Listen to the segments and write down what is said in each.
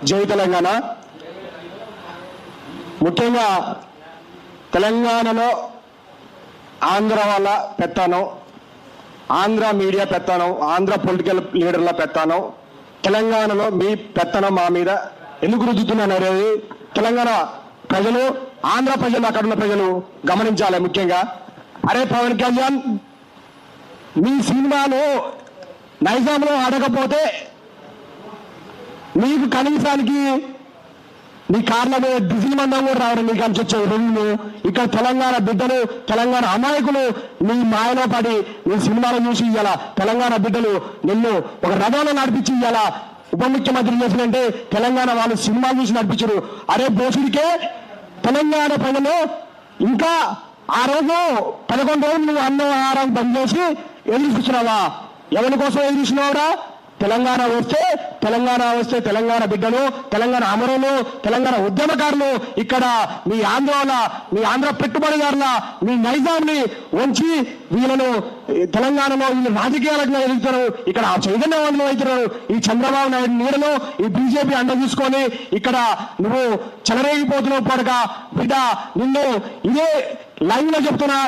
జై తెలంగాణ. ముఖ్యంగా తెలంగాణలో ఆంధ్ర వాళ్ళ పెత్తనం, ఆంధ్ర మీడియా పెత్తనం, ఆంధ్ర పొలిటికల్ లీడర్ల పెత్తనం, తెలంగాణలో మీ పెత్తనం మా మీద ఎందుకు రుద్దుతున్నాను అనేది తెలంగాణ ప్రజలు, ఆంధ్ర ప్రజలు, అక్కడున్న ప్రజలు గమనించాలి. ముఖ్యంగా అరే పవన్ కళ్యాణ్, మీ సినిమాలు నైజాంలో ఆడకపోతే మీకు కనీసానికి మీ కార్ల మీద డీజిల్ మందం కూడా రావడం మీకు అనిపించే రెండు. ఇక్కడ తెలంగాణ బిడ్డలు, తెలంగాణ అమాయకులు నీ మాయలో పడి నీ సినిమాలు చూసి ఇవ్వాల తెలంగాణ బిడ్డలు నిన్ను ఒక రథంలో నడిపించి ఇవ్వాల ఉప ముఖ్యమంత్రి చేసినంటే తెలంగాణ వాళ్ళు సినిమాలు చూసి నడిపించరు. అరే బోసుడికే తెలంగాణ ప్రజలు ఇంకా ఆ రోజు 11 రోజులు నువ్వు అన్నం ఆహారం బంద్ చేసి ఎదురు చూస్తున్నావా? ఎవరి కోసం ఎదురు చూసినావురా? తెలంగాణ వస్తే తెలంగాణ బిడ్డలు, తెలంగాణ అమరులు, తెలంగాణ ఉద్యమకారులు ఇక్కడ మీ ఆంధ్ర పెట్టుబడిదారుల మీ నైజాంని వంచి వీళ్ళను తెలంగాణలో వీళ్ళు రాజకీయాలకు ఎదుగుతారు. ఇక్కడ ఆ చైతన్యవంతులు అవుతున్నారు. ఈ చంద్రబాబు నాయుడు నీడలో ఈ బీజేపీ అండ చూసుకొని ఇక్కడ నువ్వు చెలరేగిపోతున్నావు. పడక బిడ్డ నిన్ను ఇదే లైవ్ లో చెప్తున్నా,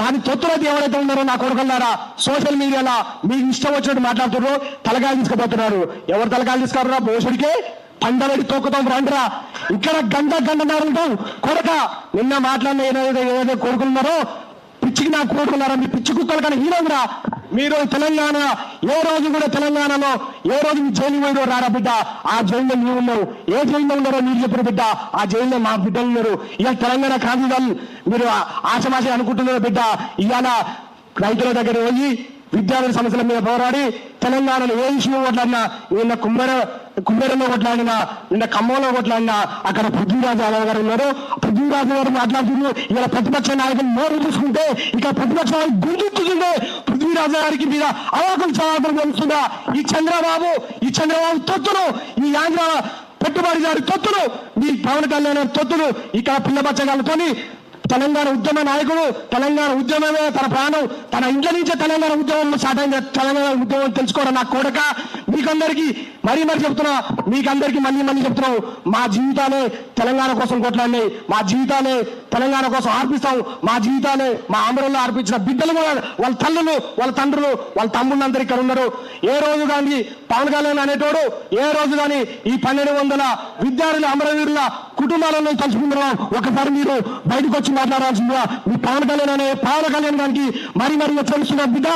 వారి తొత్తులైతే ఎవరైతే ఉన్నారో నా కొడుకున్నారా సోషల్ మీడియాలో మీకు ఇష్టం వచ్చినట్టు మాట్లాడుతున్నారు, తలకాయలు తీసుకుపోతున్నారు. ఎవరు తలకాయలు తీసుకున్నారా? బోసుడికే పండబెట్టి తొక్కుతాం రండిరా. ఇక్కడ గంట ఉంటాం కొడక. నిన్న మాట్లాడిన ఏదైతే కొడుకున్నారో పిచ్చికి నా కొడుకున్నారా, మీ పిచ్చి కుక్కలు కానీ హీరోరా మీరు. తెలంగాణ ఏ రోజు కూడా తెలంగాణలో ఏ రోజు మీ జైలు పోయినో రారా బిడ్డ. ఆ జైల్లో నీవు ఉన్నావు. ఏ జైల్లో ఉన్నారో మీరు చెప్పిన బిడ్డ. ఆ జైల్లో మా బిడ్డలు ఉన్నారు. ఇవాళ తెలంగాణ కాంగ్రెస్ మీరు ఆశమాశ అనుకుంటున్నారు బిడ్డ. ఇవాళ రైతుల దగ్గర పోయి విద్యార్థుల సమస్యల మీద పోరాడి తెలంగాణలో ఏ ఇష్యూ కొట్లాడినా, నిన్న కుమ్మేరంలో కొట్లాడినా, నిన్న ఖమ్మంలో కొట్లాడినా అక్కడ పృథ్వీరాజు యాదవ్ గారు ఉన్నారు. పృథ్వీరాజు గారు మాట్లాడుతున్నారు. ఇలా ప్రతిపక్ష నాయకులు నోరు చూసుకుంటే ఇక్కడ ప్రతిపక్ష నాయకులు గుర్తుంటుండే పృథ్వీరాజు గారికి మీద అవాకులు చవాకులు తెలుస్తుందా? ఈ చంద్రబాబు తొత్తులు, ఈ ఆంధ్ర పెట్టుబడిదారు తొత్తులు, మీ పవన్ కళ్యాణ్ తొత్తులు ఇక్కడ పిల్లబచ్చగాలతోని తెలంగాణ ఉద్యమ నాయకుడు, తెలంగాణ ఉద్యమమే తన ప్రాణం, తన ఇంట్లో నుంచే తెలంగాణ ఉద్యమం స్టార్ట్ అయింది. తెలంగాణ ఉద్యమం తెలుసుకోవడం నా కొడక. మీకందరికీ మరీ చెప్తున్నా, మీకందరికీ మళ్ళీ చెప్తున్నాం, మా జీవితాలే తెలంగాణ కోసం కొట్లాడినాయి, మా జీవితాలే తెలంగాణ కోసం అర్పిస్తాం, మా జీవితాలే మా అమరుల్లో అర్పించిన బిడ్డలు కూడా వాళ్ళ తల్లులు, వాళ్ళ తండ్రులు, వాళ్ళ తమ్ముళ్ళందరూ ఇక్కడ ఉన్నారు. ఏ రోజు కానీ పవన్ కళ్యాణ్ అనేటోడు ఏ రోజు కానీ ఈ 1200 విద్యార్థుల అమరవీరుల కుటుంబాలను తలుచుకుంటున్నాం. ఒకసారి మీరు బయటకు వచ్చి మాట్లాడాల్సిందిగా మీ పవన్ కళ్యాణ్ గారికి మరీ హెచ్చరిస్తున్న బిడ్డ.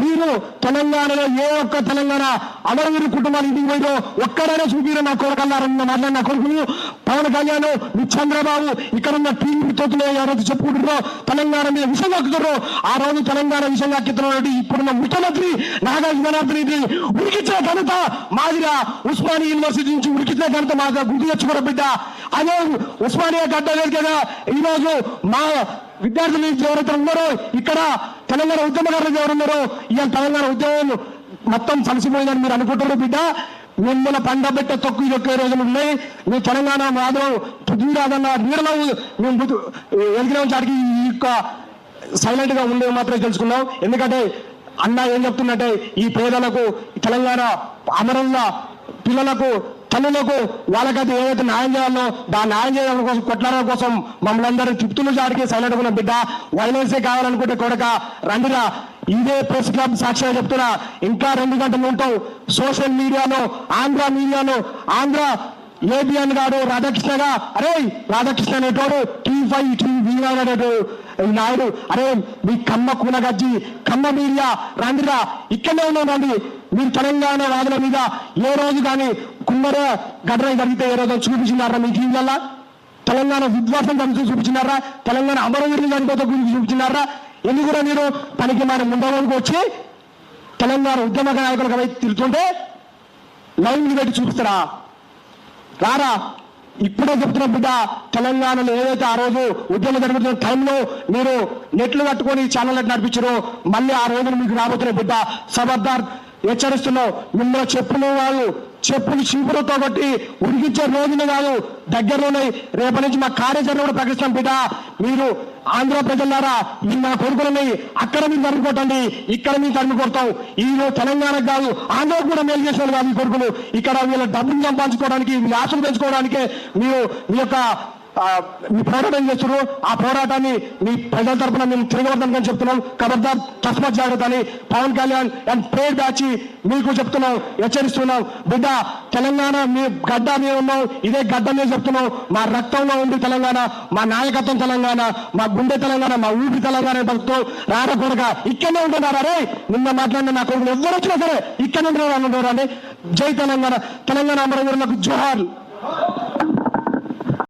మీరు తెలంగాణలో ఏ ఒక్క తెలంగాణ అమరవీరు కుటుంబాలు ఇంటికి పోయినో ఒక్కడైనా చూపిరు నా కొడుకన్నారని మాట్లాడిన కొడుకులు పవన్ కళ్యాణ్, మీ చంద్రబాబు ఇక్కడున్న టీవీ తోతులు ఎవరైతే చెప్పుకుంటున్నారో తెలంగాణ మీద విషయం కక్కుతారో ఆ రోజు తెలంగాణ విషయం కక్కుతున్నటువంటి ఇప్పుడున్న ముఖ్యమంత్రి నాగార్జున ఉరికించిన ఘనత మాదిరా. ఉస్మానియా యూనివర్సిటీ నుంచి ఉరికించిన ఘనత మాదిరా గుర్తు తెచ్చుకోవడం బిడ్డ. అదే ఉస్మానియా గడ్డ లేదు కదా ఈరోజు మా విద్యార్థులు ఎవరైతే ఉన్నారో ఇక్కడ తెలంగాణ ఉద్యమకారులు ఎవరున్నారో ఇవాళ తెలంగాణ ఉద్యమం మొత్తం కలిసిపోయిందని మీరు అనుకుంటారు బిడ్డ. మిమ్మల్ని పండబెట్ట తొక్కు ఒకే రోజులు ఉన్నాయి. మీ తెలంగాణ మాత్రం పృథ్వీరాజన్న నీడలో మేము ఎదిగిన చాటికి ఈ యొక్క సైలెంట్ గా ఉండేవి మాత్రమే తెలుసుకున్నాం. ఎందుకంటే అన్న ఏం చెప్తున్నట్టే ఈ పేదలకు తెలంగాణ అమరుల పిల్లలకు తల్లులకు వాళ్ళకైతే ఏదైతే న్యాయం చేయాలో దాన్ని న్యాయం చేయడం కోసం కొట్లాడడం కోసం మమ్మల్ని అందరూ తిప్పుతున్న చాటికి సైలెంట్ ఉన్న బిడ్డ. వైలెన్సే కావాలనుకుంటే కొడక రండిరా. ఇదే ప్రెస్ క్లబ్ సాక్షిగా చెప్తున్నా, ఇంకా 2 గంటలు ఉంటాం సోషల్ మీడియాలో, ఆంధ్ర మీడియాలో. ఆంధ్ర ఏబిఎన్ గారు రాధాకృష్ణగా, అరే రాధాకృష్ణ అనేటోడు T5 TV అనేటోడు నాయుడు, అరే మీ కమ్మ కూనగజ్జి కమ్మ మీడియా రండిరా. ఇక్కడనే ఉన్నాం రండి. మీరు తెలంగాణ వాదుల మీద ఏ రోజు కానీ కుమ్మర ఘటన జరిగితే ఏ రోజు చూపించినారా? మీ టీవీలలో తెలంగాణ విధ్వంసం జరిగితే చూపించినారా? తెలంగాణ అమరవీరులు చనిపోతే గురించి చూపించినారా? ఎందుకు కూడా మీరు పనికి మన ముందరకు వచ్చి తెలంగాణ ఉద్యమ నాయకులకు వైపు తిరుగుతుంటే లైన్ పెట్టి చూపిస్తారా? రారా. ఇప్పుడే చెప్తున్న బిడ్డ, తెలంగాణలో ఏదైతే ఆ రోజు ఉద్యమం జరుగుతున్న టైంలో మీరు నెట్లు కట్టుకొని ఛానల్ నడిపించారో మళ్ళీ ఆ రోజులు మీకు రాబోతున్న బిడ్డ. సబర్దార్ హెచ్చరిస్తున్నావు. మిమ్మల్ని చెప్పుకునే వాళ్ళు చెప్పులు చీపులతో కొట్టి ఉడికించే రోజులు కాదు, దగ్గరలోనే. రేపటి నుంచి మా కార్యాచరణ కూడా ప్రకటిస్తాం బిడ్డ. మీరు ఆంధ్ర ప్రజలారా, ఈ నా కొడుకులని అక్కడ మీరు తరిమి కొట్టండి, ఇక్కడ మీరు తరిమి కొడతాం. ఈ తెలంగాణకు కాదు, ఆంధ్రకు కూడా మేలు చేసిన కాదు ఈ కొడుకులు. ఇక్కడ వీళ్ళ డబ్బులు సంపాదించుకోవడానికి, మీ ఆశలు పెంచుకోవడానికే మీరు మీ యొక్క మీ పోరాటం చేస్తున్నారు. ఆ పోరాటాన్ని మీ ప్రజల తరఫున మేము తిరగబడతామని చెప్తున్నాం. ఖబర్దార్, తస్మాత్ జాగ్రత్త అని పవన్ కళ్యాణ్ అండ్ ప్రేడ్ బ్యాచ్ మీకు చెప్తున్నాం, హెచ్చరిస్తున్నాం. బిడ్డ, తెలంగాణ మీ గడ్డ మేము ఉన్నాం, ఇదే గడ్డ మేము చెప్తున్నాం. మా రక్తంలో ఉంది తెలంగాణ, మా నాయకత్వం తెలంగాణ, మా గుండె తెలంగాణ, మా ఊపి తెలంగాణ భక్తులు రాడకూడగా ఇక్కడనే ఉంటున్నారా? రే నిన్న మాట్లాడిన నా కొడుకులు ఎవరు వచ్చినా సరే ఇక్కడనే ఉంటున్నారు. జై తెలంగాణ. తెలంగాణ అమరవీరులకు జోహార్.